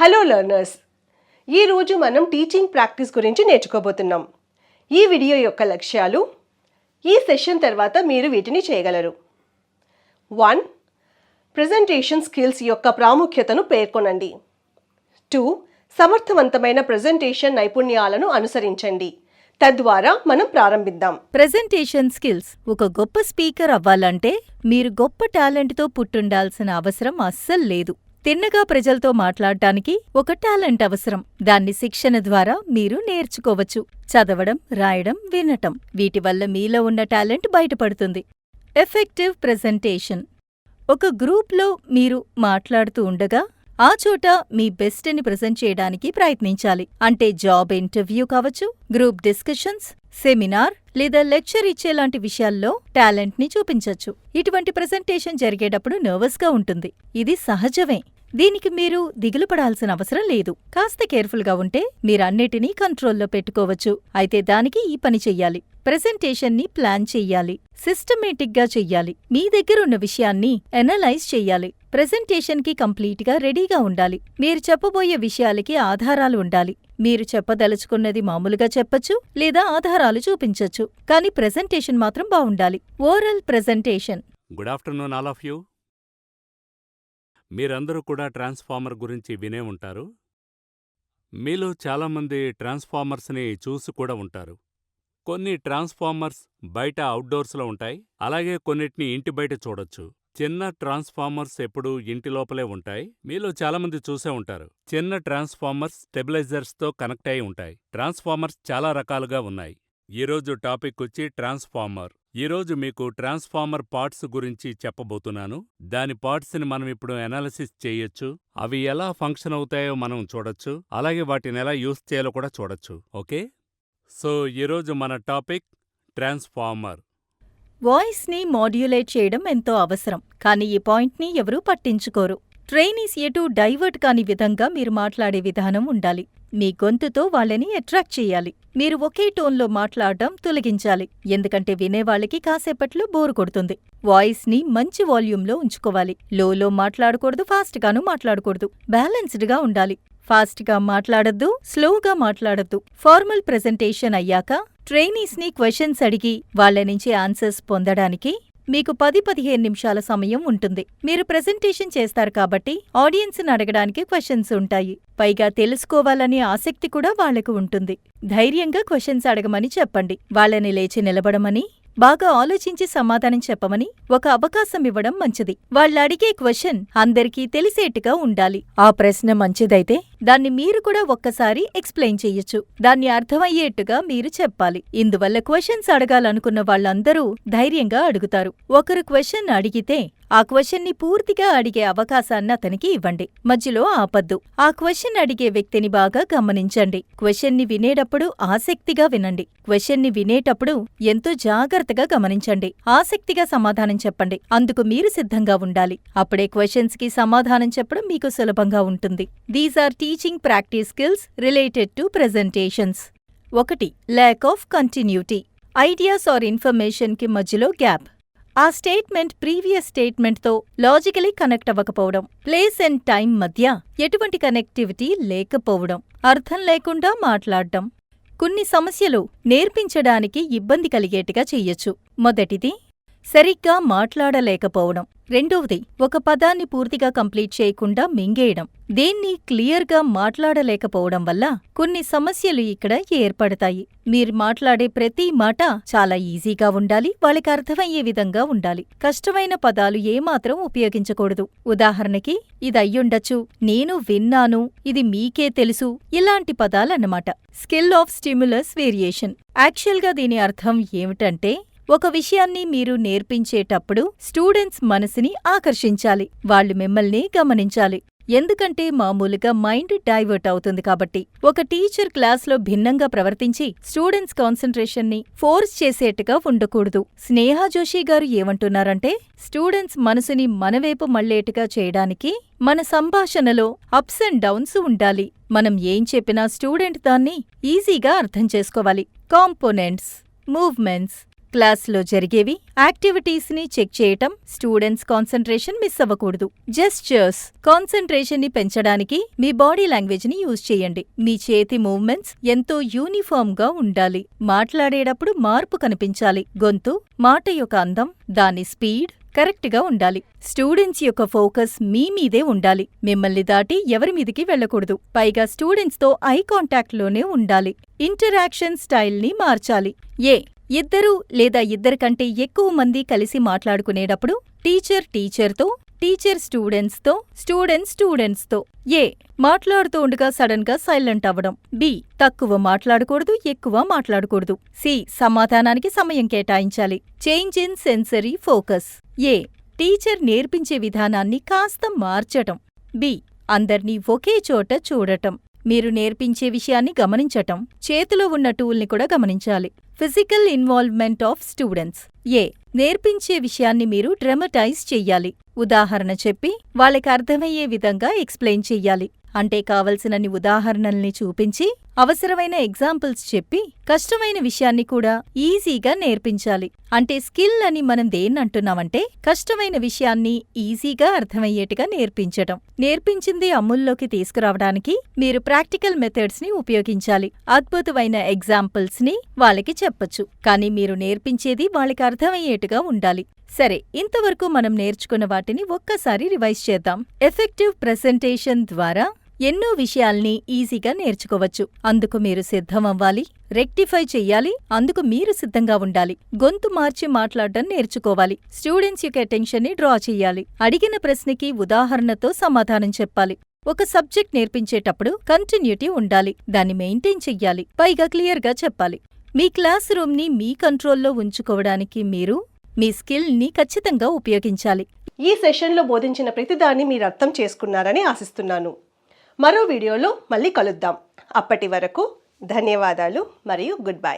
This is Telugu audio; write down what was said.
హలో లెర్నర్స్, ఈరోజు మనం టీచింగ్ ప్రాక్టీస్ గురించి నేర్చుకోబోతున్నాం. ఈ వీడియో యొక్క లక్ష్యాలు, ఈ సెషన్ తర్వాత మీరు వీటిని చేయగలరు. 1. ప్రెజెంటేషన్ స్కిల్స్ యొక్క ప్రాముఖ్యతను పేర్కొనండి. 2. సమర్థవంతమైన ప్రెజెంటేషన్ నైపుణ్యాలను అనుసరించండి. తద్వారా మనం ప్రారంభిద్దాం. Presentation skills. ఒక గొప్ప స్పీకర్ అవ్వాలంటే మీరు గొప్ప టాలెంట్తో పుట్టుండాల్సిన అవసరం అస్సలు లేదు. తిన్నగా ప్రజలతో మాట్లాడటానికి ఒక టాలెంట్ అవసరం. దాన్ని శిక్షణ ద్వారా మీరు నేర్చుకోవచ్చు. చదవడం, రాయడం, వినటం, వీటి వల్ల మీలో ఉన్న టాలెంట్ బయటపడుతుంది. Effective presentation. ఒక గ్రూప్లో మీరు మాట్లాడుతూ ఉండగా ఆ చోట మీ బెస్ట్ని ప్రెజెంట్ చేయడానికి ప్రయత్నించాలి. అంటే జాబ్ ఇంటర్వ్యూ కావచ్చు, గ్రూప్ డిస్కషన్స్, సెమినార్ లేదా లెక్చర్ ఇచ్చేలాంటి విషయాల్లో టాలెంట్ని చూపించొచ్చు. ఇటువంటి ప్రెజెంటేషన్ జరిగేటప్పుడు నర్వస్గా ఉంటుంది. ఇది సహజమే. దీనికి మీరు దిగులు పడాల్సిన అవసరం లేదు. కాస్త కేర్ఫుల్గా ఉంటే మీరన్నిటినీ కంట్రోల్లో పెట్టుకోవచ్చు. అయితే దానికి ఈ పని చెయ్యాలి. ప్రెజెంటేషన్ని ప్లాన్ చెయ్యాలి. సిస్టమేటిక్గా చెయ్యాలి. మీ దగ్గరున్న విషయాన్ని ఎనలైజ్ చెయ్యాలి. ప్రెజెంటేషన్కి కంప్లీట్గా రెడీగా ఉండాలి. మీరు చెప్పబోయే విషయాలకి ఆధారాలు ఉండాలి. మీరు చెప్పదలుచుకున్నది మామూలుగా చెప్పచ్చు లేదా ఆధారాలు చూపించచ్చు. కానీ ప్రెజెంటేషన్ మాత్రం బావుండాలి. Oral presentation. Good afternoon all of you. మీరందరూ కూడా ట్రాన్స్ఫార్మర్ గురించి వినే ఉంటారు. మీలో చాలామంది ట్రాన్స్ఫార్మర్స్ని చూసి కూడా ఉంటారు. కొన్ని ట్రాన్స్ఫార్మర్స్ బయట అవుట్డోర్స్లో ఉంటాయి, అలాగే కొన్నిటిని ఇంటి బయట చూడొచ్చు. చిన్న ట్రాన్స్ఫార్మర్స్ ఎప్పుడూ ఇంటి లోపలే ఉంటాయి. మీలో చాలామంది చూసే ఉంటారు. చిన్న ట్రాన్స్ఫార్మర్స్ స్టెబిలైజర్స్తో కనెక్ట్ అయి ఉంటాయి. ట్రాన్స్ఫార్మర్స్ చాలా రకాలుగా ఉన్నాయి. ఈరోజు టాపిక్ వచ్చి ట్రాన్స్ఫార్మర్. ఈరోజు మీకు ట్రాన్స్ఫార్మర్ పార్ట్స్ గురించి చెప్పబోతున్నాను. దాని పార్ట్స్ని మనం ఇప్పుడు అనాలిసిస్ చేయొచ్చు. అవి ఎలా ఫంక్షన్ అవుతాయో మనం చూడొచ్చు. అలాగే వాటిని ఎలా యూస్ చేయాలో కూడా చూడొచ్చు. ఓకే, సో ఈరోజు మన టాపిక్ ట్రాన్స్ఫార్మర్. వాయిస్ని మాడ్యులేట్ చేయడం ఎంతో అవసరం. కానీ ఈ పాయింట్ని ఎవరూ పట్టించుకోరు. ట్రైనీస్ ఎటూ డైవర్ట్ కాని విధంగా మీరు మాట్లాడే విధానం ఉండాలి. మీ గొంతుతో వాళ్ళని అట్రాక్ట్ చెయ్యాలి. మీరు ఒకే టోన్లో మాట్లాడడం తొలగించాలి. ఎందుకంటే వినేవాళ్ళకి కాసేపట్లో బోరు కొడుతుంది. వాయిస్ని మంచి వాల్యూమ్లో ఉంచుకోవాలి. లోలో మాట్లాడకూడదు, ఫాస్ట్గానూ మాట్లాడకూడదు. బ్యాలెన్స్డ్గా ఉండాలి. ఫాస్ట్గా మాట్లాడొద్దు, స్లోగా మాట్లాడొద్దు. ఫార్మల్ ప్రెజెంటేషన్ అయ్యాక ట్రైనీస్ని క్వశ్చన్స్ అడిగి వాళ్ళ నుంచి ఆన్సర్స్ పొందడానికి మీకు 10-15 నిమిషాల సమయం ఉంటుంది. మీరు ప్రెజెంటేషన్ చేస్తారు కాబట్టి ఆడియన్స్ని అడగడానికి క్వశ్చన్స్ ఉంటాయి. పైగా తెలుసుకోవాలనే ఆసక్తి కూడా వాళ్లకు ఉంటుంది. ధైర్యంగా క్వశ్చన్స్ అడగమని చెప్పండి. వాళ్ళని లేచి నిలబడమని, బాగా ఆలోచించి సమాధానం చెప్పమని ఒక అవకాశం ఇవ్వడం మంచిది. వాళ్ళడిగే క్వశ్చన్ అందరికీ తెలిసేట్టుగా ఉండాలి. ఆ ప్రశ్న మంచిదైతే దాన్ని మీరు కూడా ఒక్కసారి ఎక్స్ప్లెయిన్ చెయ్యొచ్చు. దాన్ని అర్థమయ్యేట్టుగా మీరు చెప్పాలి. ఇందువల్ల క్వశ్చన్స్ అడగాలనుకున్న వాళ్ళందరూ ధైర్యంగా అడుగుతారు. ఒకరు క్వశ్చన్ అడిగితే ఆ క్వశ్చన్ని పూర్తిగా అడిగే అవకాశాన్ని అతనికి ఇవ్వండి. మధ్యలో ఆపద్దు. ఆ క్వశ్చన్ అడిగే వ్యక్తిని బాగా గమనించండి. క్వశ్చన్ని వినేటప్పుడు ఆసక్తిగా వినండి. క్వశ్చన్ని వినేటప్పుడు ఎంతో జాగ్రత్తగా గమనించండి. ఆసక్తిగా సమాధానం చెప్పండి. అందుకు మీరు సిద్ధంగా ఉండాలి. అప్పుడే క్వశ్చన్స్కి సమాధానం చెప్పడం మీకు సులభంగా ఉంటుంది. These are teaching practice skills related to presentations. 1. Lack of continuity. Ideas or ఇన్ఫర్మేషన్కి మధ్యలో గ్యాప్. ఆ స్టేట్మెంట్ ప్రీవియస్ స్టేట్మెంట్తో లాజికలీ కనెక్ట్ అవ్వకపోవడం. ప్లేస్ అండ్ టైం మధ్య ఎటువంటి కనెక్టివిటీ లేకపోవడం. అర్థం లేకుండా మాట్లాడడం. కొన్ని సమస్యలు నేర్పించడానికి ఇబ్బంది కలిగేట్టుగా చెయ్యొచ్చు. మొదటిది, సరిగ్గా మాట్లాడలేకపోవడం. రెండవది, ఒక పదాన్ని పూర్తిగా కంప్లీట్ చేయకుండా మింగేయడం. దేన్ని క్లియర్గా మాట్లాడలేకపోవడం వల్ల కొన్ని సమస్యలు ఇక్కడ ఏర్పడతాయి. మీరు మాట్లాడే ప్రతి మాట చాలా ఈజీగా ఉండాలి, వాళ్ళకి అర్థమయ్యే విధంగా ఉండాలి. కష్టమైన పదాలు ఏమాత్రం ఉపయోగించకూడదు. ఉదాహరణకి, ఇదయ్యుండొచ్చు, నేను విన్నాను, ఇది మీకే తెలుసు, ఇలాంటి పదాలన్నమాట. Skill of stimulus variation. యాక్చువల్గా దీని అర్థం ఏమిటంటే, ఒక విషయాన్ని మీరు నేర్పించేటప్పుడు స్టూడెంట్స్ మనసుని ఆకర్షించాలి. వాళ్ళు మిమ్మల్ని గమనించాలి. ఎందుకంటే మామూలుగా మైండ్ డైవర్ట్ అవుతుంది కాబట్టి. ఒక టీచర్ క్లాస్లో భిన్నంగా ప్రవర్తించి స్టూడెంట్స్ కాన్సంట్రేషన్ని ఫోర్స్ చేసేట్టుగా ఉండకూడదు. స్నేహా జోషి గారు ఏమంటున్నారంటే, స్టూడెంట్స్ మనసుని మనవైపు మళ్లేట్టుగా చేయడానికి మన సంభాషణలో అప్స్ అండ్ డౌన్స్ ఉండాలి. మనం ఏం చెప్పినా స్టూడెంట్ దాన్ని ఈజీగా అర్థం చేసుకోవాలి. కాంపోనెంట్స్, మూవ్మెంట్స్, క్లాస్లో జరిగేవి, యాక్టివిటీస్ని చెక్ చేయటం, స్టూడెంట్స్ కాన్సంట్రేషన్ మిస్ అవ్వకూడదు. జెస్చర్స్ కాన్సంట్రేషన్ని పెంచడానికి మీ బాడీ లాంగ్వేజ్ని యూజ్ చేయండి. మీ చేతి మూవ్మెంట్స్ ఎంతో యూనిఫామ్గా ఉండాలి. మాట్లాడేటప్పుడు మార్పు కనిపించాలి. గొంతు, మాట యొక్క అందం, దాని స్పీడ్ కరెక్ట్గా ఉండాలి. స్టూడెంట్స్ యొక్క ఫోకస్ మీ మీదే ఉండాలి. మిమ్మల్ని దాటి ఎవరి మీదికి వెళ్ళకూడదు. పైగా స్టూడెంట్స్తో ఐ కాంటాక్ట్లోనే ఉండాలి. ఇంటరాక్షన్ స్టైల్ని మార్చాలి. ఇద్దరు లేదా ఇద్దరికంటే ఎక్కువ మంది కలిసి మాట్లాడుకునేటప్పుడు టీచర్ టీచర్తో, టీచర్ స్టూడెంట్స్తో, స్టూడెంట్స్తో. మాట్లాడుతూ ఉండగా సడన్ గా సైలెంట్ అవ్వడం. తక్కువ మాట్లాడకూడదు, ఎక్కువ మాట్లాడకూడదు. సమాధానానికి సమయం కేటాయించాలి. Change in sensory focus. Teacher నేర్పించే విధానాన్ని కాస్త మార్చటం. అందర్నీ ఒకే చోట చూడటం. మీరు నేర్పించే విషయాన్ని గమనించటం. చేతిలో ఉన్న టూల్ని కూడా గమనించాలి. Physical involvement of students. నేర్పించే విషయాన్ని మీరు డ్రమటైజ్ చెయ్యాలి. ఉదాహరణ చెప్పి వాళ్ళకి అర్థమయ్యే విధంగా ఎక్స్ప్లెయిన్ చెయ్యాలి. అంటే కావలసినన్ని ఉదాహరణల్ని చూపించి, అవసరమైన ఎగ్జాంపుల్స్ చెప్పి, కష్టమైన విషయాన్ని కూడా ఈజీగా నేర్పించాలి. అంటే స్కిల్ అని మనం దేన్నంటున్నామంటే కష్టమైన విషయాన్ని ఈజీగా అర్థమయ్యేట్టుగా నేర్పించటం. నేర్పించింది అమల్లోకి తీసుకురావడానికి మీరు ప్రాక్టికల్ మెథడ్స్ ని ఉపయోగించాలి. అద్భుతమైన ఎగ్జాంపుల్స్ ని వాళ్ళకి చెప్పొచ్చు. కానీ మీరు నేర్పించేది వాళ్ళకి అర్థమయ్యేట్టుగా ఉండాలి. సరే, ఇంతవరకు మనం నేర్చుకున్న వాటిని ఒక్కసారి రివైజ్ చేద్దాం. ఎఫెక్టివ్ ప్రెజెంటేషన్ ద్వారా ఎన్నో విషయాల్ని ఈజీగా నేర్చుకోవచ్చు. అందుకు మీరు సిద్ధమవ్వాలి. రెక్టిఫై చెయ్యాలి. అందుకు మీరు సిద్ధంగా ఉండాలి. గొంతు మార్చి మాట్లాడడం నేర్చుకోవాలి. స్టూడెంట్స్ యొక్క అటెన్షన్ని డ్రా చెయ్యాలి. అడిగిన ప్రశ్నకి ఉదాహరణతో సమాధానం చెప్పాలి. ఒక సబ్జెక్ట్ నేర్పించేటప్పుడు కంటిన్యూటీ ఉండాలి. దాన్ని మెయింటైన్ చెయ్యాలి. పైగా క్లియర్గా చెప్పాలి. మీ క్లాస్ రూమ్ని మీ కంట్రోల్లో ఉంచుకోవడానికి మీరు మీ స్కిల్ని ఖచ్చితంగా ఉపయోగించాలి. ఈ సెషన్లో బోధించిన ప్రతిదాన్ని మీరు అర్థం చేసుకున్నారని ఆశిస్తున్నాను. మరో వీడియోలో మళ్ళీ కలుద్దాం. అప్పటి వరకు ధన్యవాదాలు మరియు గుడ్ బై.